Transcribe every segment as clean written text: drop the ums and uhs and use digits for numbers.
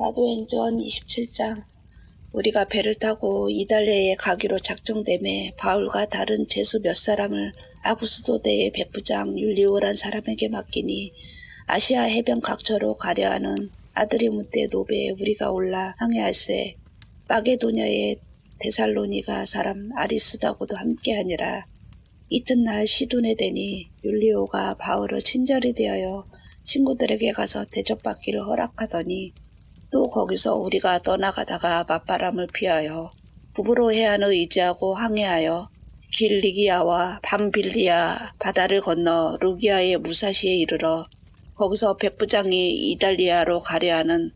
사도행전 27장. 우리가 배를 타고 이달리아에 가기로 작정되매 바울과 다른 제수 몇 사람을 아구스도대의 백부장 율리오란 사람에게 맡기니 아시아 해변 각처로 가려 하는 아드리무대 노베에 우리가 올라 항해할세. 마게도냐의 데살로니가 사람 아리스다고도 함께하니라. 이튿날 시돈에 되니 율리오가 바울을 친절히 대하여 친구들에게 가서 대접받기를 허락하더니 또 거기서 우리가 떠나가다가 맞바람을 피하여 북으로 해안을 의지하고 항해하여 길리기아와 밤빌리아 바다를 건너 루기아의 무사시에 이르러 거기서 백부장이 이달리아로 가려 하는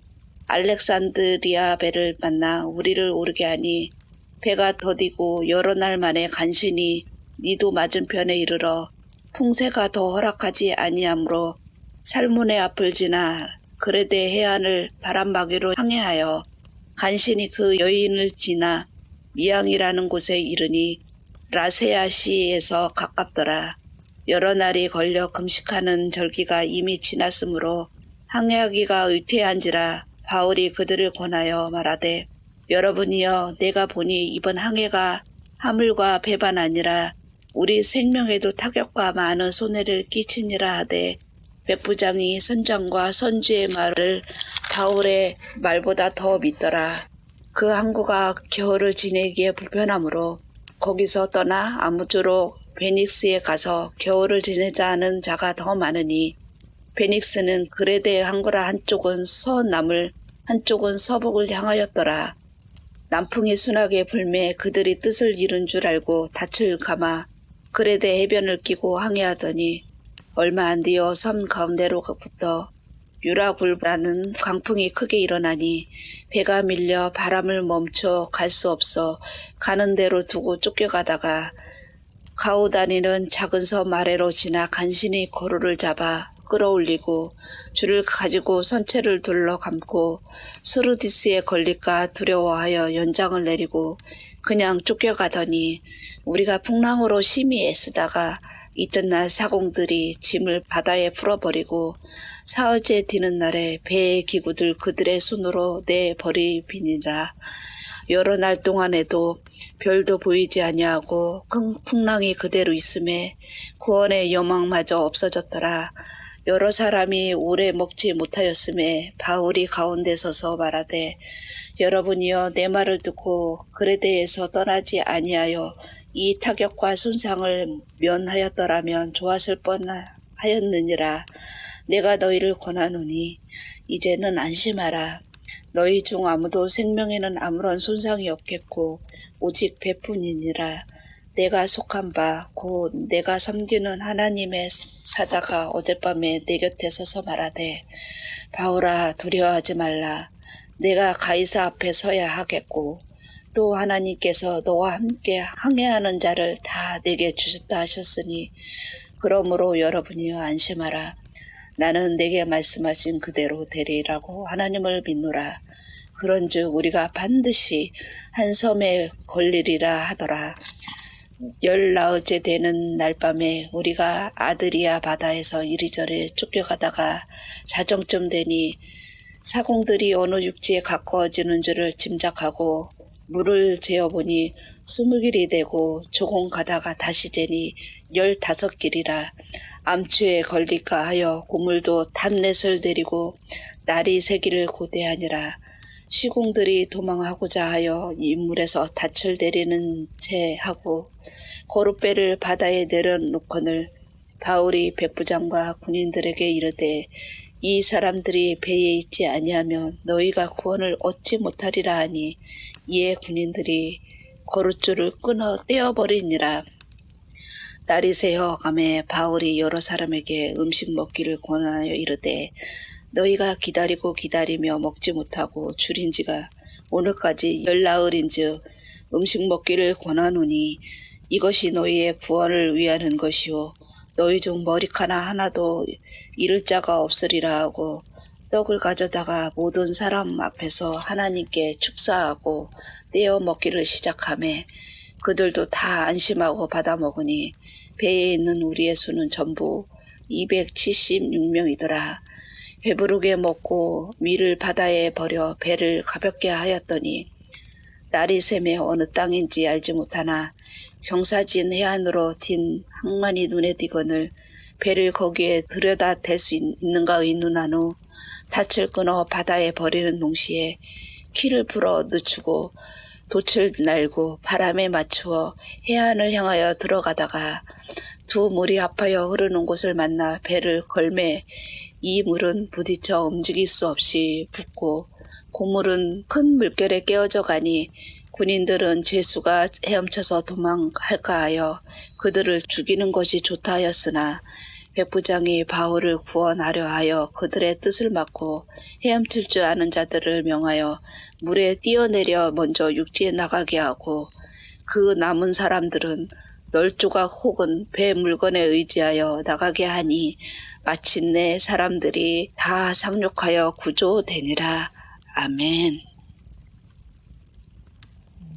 알렉산드리아 배를 만나 우리를 오르게 하니 배가 더디고 여러 날 만에 간신히 니도 맞은편에 이르러 풍세가 더 허락하지 아니하므로 살문의 앞을 지나 그레데 해안을 바람막이로 항해하여 간신히 그 여인을 지나 미양이라는 곳에 이르니 라세아시에서 가깝더라. 여러 날이 걸려 금식하는 절기가 이미 지났으므로 항해하기가 의태한지라 바울이 그들을 권하여 말하되 여러분이여 내가 보니 이번 항해가 하물과 배반 아니라 우리 생명에도 타격과 많은 손해를 끼치니라 하되 백부장이 선장과 선주의 말을 바울의 말보다 더 믿더라. 그 항구가 겨울을 지내기에 불편하므로 거기서 떠나 아무쪼록 베닉스에 가서 겨울을 지내자 하는 자가 더 많으니 베닉스는 그레데 항구라 한쪽은 서남을 한쪽은 서북을 향하였더라. 남풍이 순하게 불매 그들이 뜻을 이룬 줄 알고 닻을 감아 그레데 해변을 끼고 항해하더니 얼마 안 되어 섬 가운데로부터 유라굴라는 광풍이 크게 일어나니 배가 밀려 바람을 멈춰 갈 수 없어 가는 대로 두고 쫓겨가다가 가우다니는 작은 섬 아래로 지나 간신히 고루를 잡아 끌어올리고 줄을 가지고 선체를 둘러 감고 스루디스에 걸릴까 두려워하여 연장을 내리고 그냥 쫓겨가더니 우리가 풍랑으로 심히 애쓰다가 이튿날 사공들이 짐을 바다에 풀어버리고 사흘째 뒤는 날에 배의 기구들 그들의 손으로 내버리비니라. 여러 날 동안에도 별도 보이지 아니하고 큰 풍랑이 그대로 있음에 구원의 여망마저 없어졌더라. 여러 사람이 오래 먹지 못하였음에 바울이 가운데 서서 말하되 여러분이여 내 말을 듣고 그레데에서 떠나지 아니하여 이 타격과 손상을 면하였더라면 좋았을 뻔하였느니라. 내가 너희를 권하노니 이제는 안심하라. 너희 중 아무도 생명에는 아무런 손상이 없겠고 오직 배뿐이니라. 내가 속한 바 곧 내가 섬기는 하나님의 사자가 어젯밤에 내 곁에 서서 말하되 바울아 두려워하지 말라. 내가 가이사 앞에 서야 하겠고 또 하나님께서 너와 함께 항해하는 자를 다 내게 주셨다 하셨으니 그러므로 여러분이여 안심하라. 나는 내게 말씀하신 그대로 되리라고 하나님을 믿노라. 그런즉 우리가 반드시 한 섬에 걸리리라 하더라. 14일째 되는 날밤에 우리가 아드리아 바다에서 이리저리 쫓겨가다가 자정쯤 되니 사공들이 어느 육지에 가까워지는 줄을 짐작하고 물을 재어보니 20길이 되고 조금 가다가 다시 재니 15길이라. 암추에 걸릴까 하여 고물도 닷넷을 데리고 날이 새기를 고대하니라. 시공들이 도망하고자 하여 인물에서 닻을 내리는 채 하고 거룻배를 바다에 내려놓거늘 바울이 백부장과 군인들에게 이르되 이 사람들이 배에 있지 아니하면 너희가 구원을 얻지 못하리라 하니 이에 군인들이 거룻줄을 끊어 떼어버리니라. 날이 새어가매 바울이 여러 사람에게 음식 먹기를 권하여 이르되 너희가 기다리고 기다리며 먹지 못하고 줄인 지가 오늘까지 14일인즉 음식 먹기를 권하노니 이것이 너희의 구원을 위하는 것이요 너희 중 머리카락 하나도 잃을 자가 없으리라 하고 떡을 가져다가 모든 사람 앞에서 하나님께 축사하고 떼어 먹기를 시작하매 그들도 다 안심하고 받아 먹으니 배에 있는 우리의 수는 전부 276명이더라. 배부르게 먹고 위를 바다에 버려 배를 가볍게 하였더니 날이 새며 어느 땅인지 알지 못하나 경사진 해안으로 딘 항만이 눈에 띄거늘 배를 거기에 들여다 댈 수 있는가 의논한 후 닻을 끊어 바다에 버리는 동시에 키를 풀어 늦추고 돛을 날고 바람에 맞추어 해안을 향하여 들어가다가 두 물이 합하여 흐르는 곳을 만나 배를 걸매 이 물은 부딪혀 움직일 수 없이 붓고 고물은 큰 물결에 깨어져 가니 군인들은 죄수가 헤엄쳐서 도망할까 하여 그들을 죽이는 것이 좋다 하였으나 백부장이 바울을 구원하려 하여 그들의 뜻을 막고 헤엄칠 줄 아는 자들을 명하여 물에 뛰어내려 먼저 육지에 나가게 하고 그 남은 사람들은 널조각 혹은 배 물건에 의지하여 나가게 하니 마침내 사람들이 다 상륙하여 구조되니라. 아멘.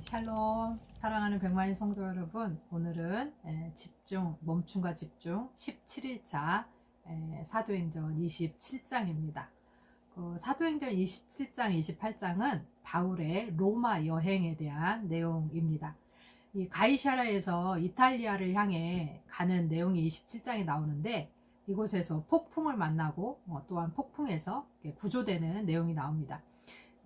샬롬. 사랑하는 백만인 성도 여러분, 오늘은 멈춤과 집중 17일차 사도행전 27장입니다. 사도행전 27장, 28장은 바울의 로마 여행에 대한 내용입니다. 이 가이사랴에서 이탈리아를 향해 가는 내용이 27장에 나오는데, 이곳에서 폭풍을 만나고 또한 폭풍에서 구조되는 내용이 나옵니다.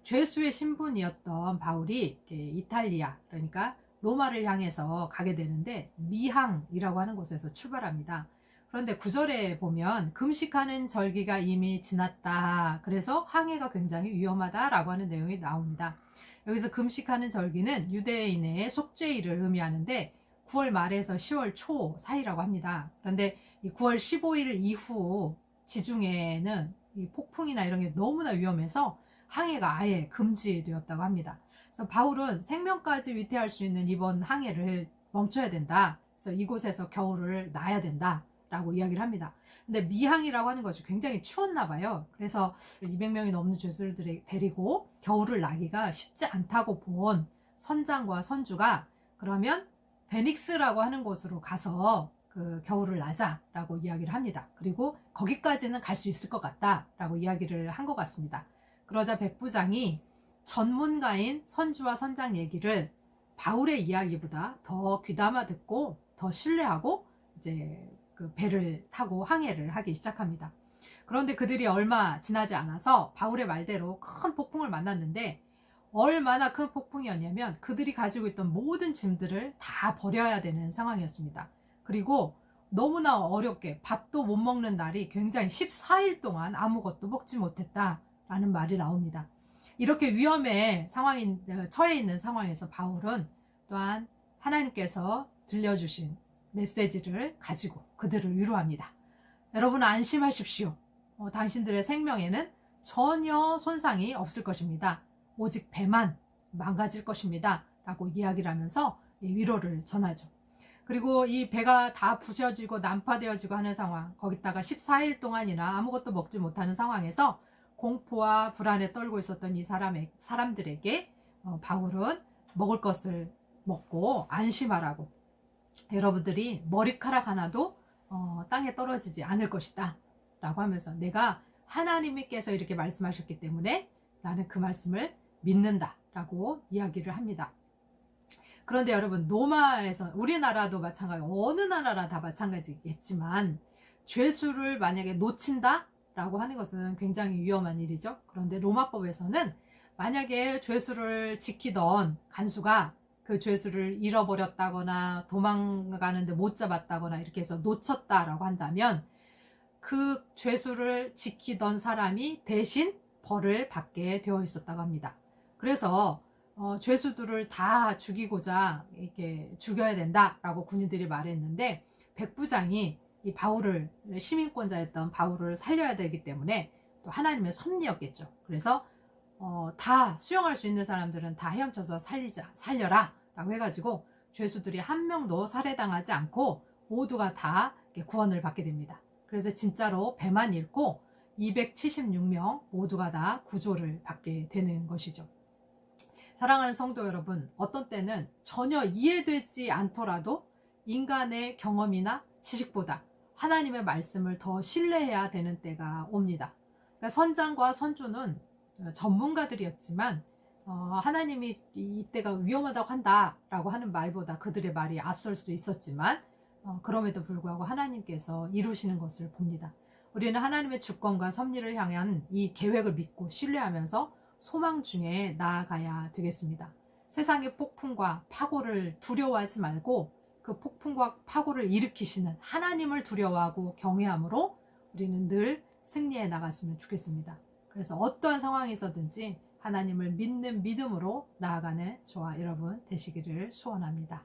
죄수의 신분이었던 바울이 이탈리아, 그러니까 로마를 향해서 가게 되는데 미항이라고 하는 곳에서 출발합니다. 그런데 9절에 보면 금식하는 절기가 이미 지났다. 그래서 항해가 굉장히 위험하다라고 하는 내용이 나옵니다. 여기서 금식하는 절기는 유대인의 속죄일을 의미하는데 9월 말에서 10월 초 사이라고 합니다. 그런데 이 9월 15일 이후 지중해에는 이 폭풍이나 이런 게 너무나 위험해서 항해가 아예 금지되었다고 합니다. 그래서 바울은 생명까지 위태할 수 있는 이번 항해를 멈춰야 된다. 그래서 이곳에서 겨울을 나야 된다 라고 이야기를 합니다. 근데 미항이라고 하는 것이 굉장히 추웠나 봐요. 그래서 200명이 넘는 죄수를 데리고 겨울을 나기가 쉽지 않다고 본 선장과 선주가 그러면 베닉스라고 하는 곳으로 가서 그 겨울을 나자라고 이야기를 합니다. 그리고 거기까지는 갈 수 있을 것 같다라고 이야기를 한 것 같습니다. 그러자 백부장이 전문가인 선주와 선장 얘기를 바울의 이야기보다 더 귀담아 듣고 더 신뢰하고 이제 그 배를 타고 항해를 하기 시작합니다. 그런데 그들이 얼마 지나지 않아서 바울의 말대로 큰 폭풍을 만났는데, 얼마나 큰 폭풍이었냐면 그들이 가지고 있던 모든 짐들을 다 버려야 되는 상황이었습니다. 그리고 너무나 어렵게 밥도 못 먹는 날이 굉장히 14일 동안 아무것도 먹지 못했다라는 말이 나옵니다. 이렇게 위험에 처해 있는 상황에서 바울은 또한 하나님께서 들려주신 메시지를 가지고 그들을 위로합니다. 여러분 안심하십시오. 당신들의 생명에는 전혀 손상이 없을 것입니다. 오직 배만 망가질 것입니다. 라고 이야기를 하면서 위로를 전하죠. 그리고 이 배가 다 부셔지고 난파되어지고 하는 상황, 거기다가 14일 동안이나 아무것도 먹지 못하는 상황에서 공포와 불안에 떨고 있었던 이 사람들에게 바울은 먹을 것을 먹고 안심하라고, 여러분들이 머리카락 하나도 땅에 떨어지지 않을 것이다 라고 하면서, 내가 하나님께서 이렇게 말씀하셨기 때문에 나는 그 말씀을 믿는다 라고 이야기를 합니다. 그런데 여러분, 로마에서, 우리나라도 마찬가지, 어느 나라나 다 마찬가지겠지만 죄수를 만약에 놓친다 라고 하는 것은 굉장히 위험한 일이죠. 그런데 로마법에서는 만약에 죄수를 지키던 간수가 그 죄수를 잃어버렸다거나 도망가는데 못 잡았다거나 이렇게 해서 놓쳤다라고 한다면 그 죄수를 지키던 사람이 대신 벌을 받게 되어 있었다고 합니다. 그래서 죄수들을 다 죽이고자 이렇게 죽여야 된다라고 군인들이 말했는데, 백부장이 이 바울을, 시민권자였던 바울을 살려야 되기 때문에 또 하나님의 섭리였겠죠. 그래서 다 수용할 수 있는 사람들은 다 헤엄쳐서 살려라 라고 해가지고 죄수들이 한 명도 살해당하지 않고 모두가 다 구원을 받게 됩니다. 그래서 진짜로 배만 잃고 276명 모두가 다 구조를 받게 되는 것이죠. 사랑하는 성도 여러분, 어떤 때는 전혀 이해되지 않더라도 인간의 경험이나 지식보다 하나님의 말씀을 더 신뢰해야 되는 때가 옵니다. 그러니까 선장과 선주는 전문가들이었지만 하나님이 이때가 위험하다고 한다라고 하는 말보다 그들의 말이 앞설 수 있었지만 그럼에도 불구하고 하나님께서 이루시는 것을 봅니다. 우리는 하나님의 주권과 섭리를 향한 이 계획을 믿고 신뢰하면서 소망 중에 나아가야 되겠습니다. 세상의 폭풍과 파고를 두려워하지 말고 그 폭풍과 파고를 일으키시는 하나님을 두려워하고 경외함으로 우리는 늘 승리해 나갔으면 좋겠습니다. 그래서 어떠한 상황에서든지 하나님을 믿는 믿음으로 나아가는 저와 여러분 되시기를 소원합니다.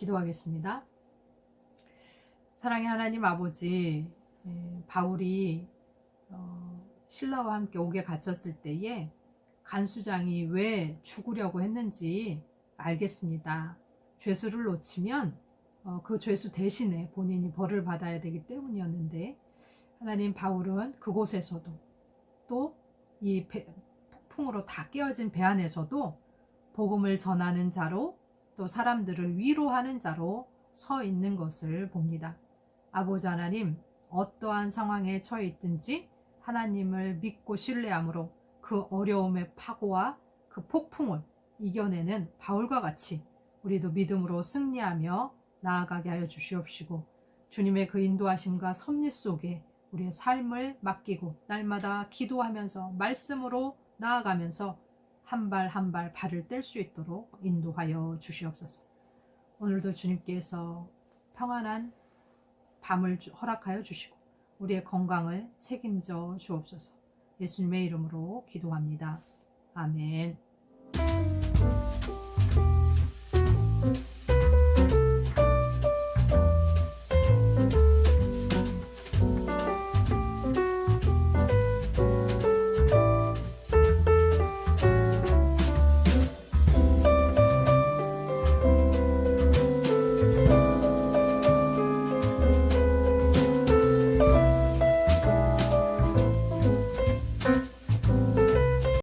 기도하겠습니다. 사랑의 하나님 아버지, 바울이 신라와 함께 옥에 갇혔을 때에 간수장이 왜 죽으려고 했는지 알겠습니다. 죄수를 놓치면 그 죄수 대신에 본인이 벌을 받아야 되기 때문이었는데, 하나님, 바울은 그곳에서도 또 이 폭풍으로 다 깨어진 배 안에서도 복음을 전하는 자로, 또 사람들을 위로하는 자로 서 있는 것을 봅니다. 아버지 하나님, 어떠한 상황에 처해 있든지 하나님을 믿고 신뢰함으로 그 어려움의 파고와 그 폭풍을 이겨내는 바울과 같이 우리도 믿음으로 승리하며 나아가게 하여 주시옵시고, 주님의 그 인도하심과 섭리 속에 우리의 삶을 맡기고 날마다 기도하면서 말씀으로 나아가면서 한 발 한 발 발을 뗄 수 있도록 인도하여 주시옵소서. 오늘도 주님께서 평안한 밤을 허락하여 주시고 우리의 건강을 책임져 주옵소서. 예수님의 이름으로 기도합니다. 아멘.